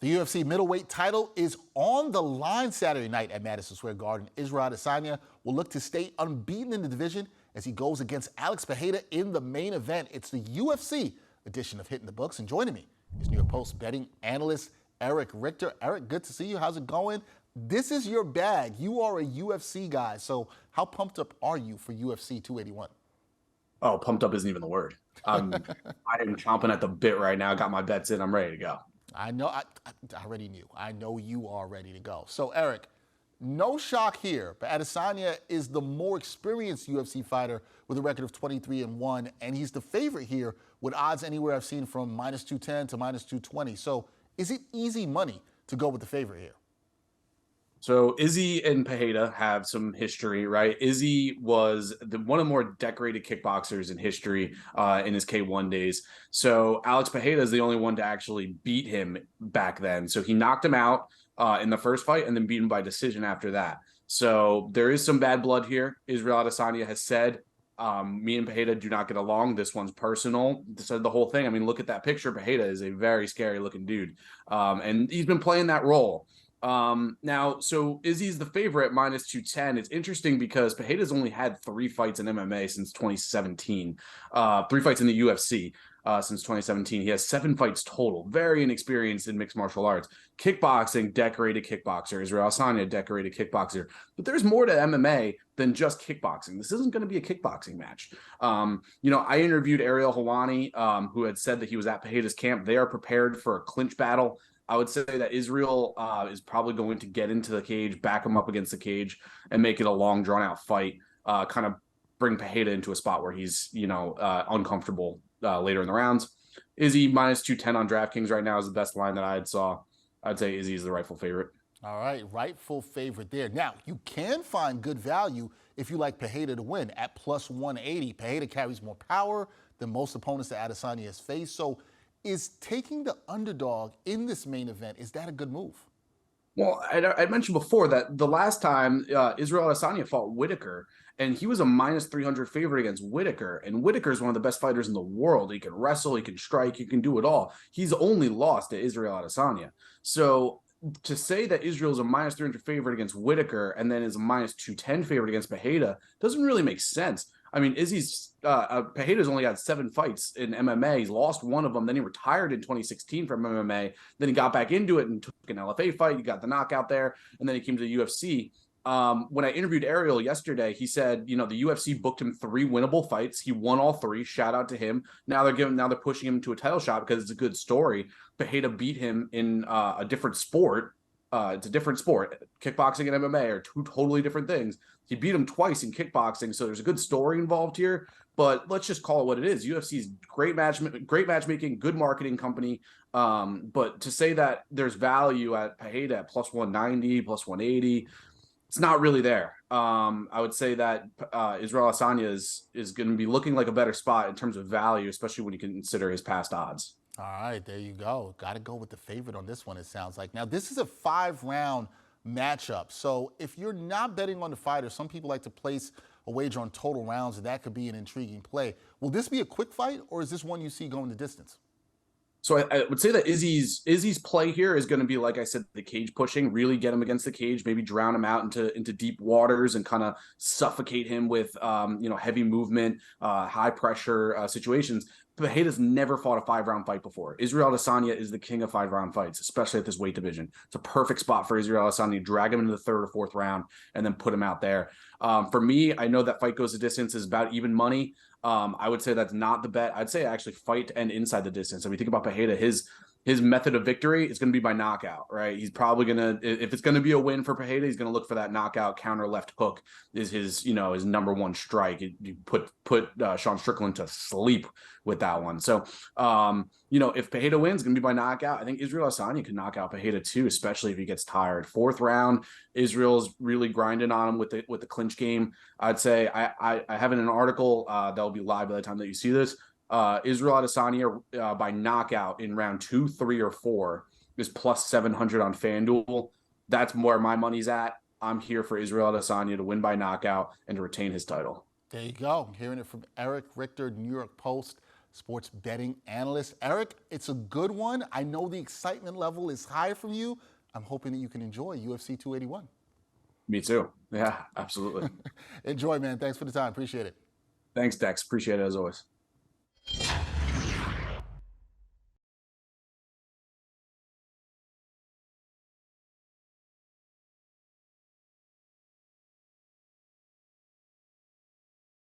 The UFC middleweight title is on the line Saturday night at Madison Square Garden. Israel Adesanya will look to stay unbeaten in the division as he goes against Alex Pereira in the main event. It's the UFC edition of Hitting the Books, and joining me is New York Post betting analyst Erich Richter. Eric, good to see you. How's it going? This is your bag. You are a UFC guy, so how pumped up are you for UFC 281? Oh, pumped up isn't even the word. I am chomping at the bit right now. Got my bets in. I'm ready to go. I know. I already knew. I know you are ready to go. So, Eric, no shock here, but Adesanya is the more experienced UFC fighter with a record of 23-1, and he's the favorite here with odds anywhere I've seen from minus 210 to minus 220. So, is it easy money to go with the favorite here? So Izzy and Pereira have some history, right? Izzy was one of the more decorated kickboxers in history in his K1 days. So Alex Pereira is the only one to actually beat him back then. So he knocked him out in the first fight and then beat him by decision after that. So there is some bad blood here. Israel Adesanya has said, me and Pereira do not get along. This one's personal. So the whole thing, I mean, look at that picture. Pereira is a very scary looking dude. And he's been playing that role. Now, so Izzy's the favorite minus 210. It's interesting because Pereira's only had 3 fights in MMA since 2017, 3 fights in the UFC since 2017. He has 7 fights total, very inexperienced in mixed martial arts. Kickboxing, decorated kickboxer. Israel Adesanya, decorated kickboxer. But there's more to MMA than just kickboxing. This isn't going to be a kickboxing match. I interviewed Ariel Helwani, who had said that he was at Pereira's camp. They are prepared for a clinch battle. I would say that Israel is probably going to get into the cage, back him up against the cage, and make it a long, drawn-out fight, kind of bring Pereira into a spot where he's, uncomfortable later in the rounds. Izzy minus 210 on DraftKings right now is the best line that I saw. I'd say Izzy is the rightful favorite. All right, rightful favorite there. Now, you can find good value if you like Pereira to win at plus 180. Pereira carries more power than most opponents that Adesanya has faced, so is taking the underdog in this main event, is that a good move? Well, I mentioned before that the last time Israel Adesanya fought Whittaker, and he was a minus 300 favorite against Whittaker. And Whittaker is one of the best fighters in the world. He can wrestle, he can strike, he can do it all. He's only lost to Israel Adesanya. So to say that Israel's a minus 300 favorite against Whittaker and then is a minus 210 favorite against Pereira doesn't really make sense. I mean, Pereira's only had 7 fights in MMA. He's lost one of them. Then he retired in 2016 from MMA. Then he got back into it and took an LFA fight. He got the knockout there. And then he came to the UFC. When I interviewed Ariel yesterday, he said, the UFC booked him 3 winnable fights. He won all 3. Shout out to him. Now they're pushing him to a title shot because it's a good story. Pereira beat him in a different sport. It's a different sport. Kickboxing and MMA are 2 totally different things. He beat him twice in kickboxing, so there's a good story involved here. But let's just call it what it is. UFC's great matchmaking, good marketing company. But to say that there's value at Pereira at plus 190, plus 180, it's not really there. I would say that Israel Adesanya is going to be looking like a better spot in terms of value, especially when you consider his past odds. All right, there you go. Got to go with the favorite on this one, it sounds like. Now, this is a 5-round matchup. So if you're not betting on the fighter, some people like to place a wager on total rounds, and that could be an intriguing play. Will this be a quick fight, or is this one you see going the distance? So I would say that Izzy's play here is going to be, like I said, the cage pushing, really get him against the cage, maybe drown him out into deep waters and kind of suffocate him with heavy movement, high pressure situations. Pereira's never fought a 5-round fight before. Israel Adesanya is the king of 5-round fights, especially at this weight division. It's a perfect spot for Israel Adesanya to drag him into the 3rd or 4th round and then put him out there. For me, I know that fight goes the distance is about even money. I would say that's not the bet. I'd say actually fight and inside the distance. If you think about Pereira, his method of victory is going to be by knockout, right? He's probably going to, if it's going to be a win for Pereira, he's going to look for that knockout counter left hook is his number one strike. You put Sean Strickland to sleep with that one. So, if Pereira wins, it's going to be by knockout. I think Israel Adesanya can knock out Pereira too, especially if he gets tired. 4th round, Israel's really grinding on him with the clinch game. I'd say I have in an article that will be live by the time that you see this. Israel Adesanya by knockout in round 2, 3, or 4 is plus 700 on FanDuel. That's where my money's at. I'm here for Israel Adesanya to win by knockout and to retain his title. There you go. I'm hearing it from Erich Richter, New York Post. sports betting analyst. Erich, it's a good one. I know the excitement level is high from you. I'm hoping that you can enjoy UFC 281. Me too. Yeah, absolutely. Enjoy, man. Thanks for the time. Appreciate it. Thanks, Dex. Appreciate it as always.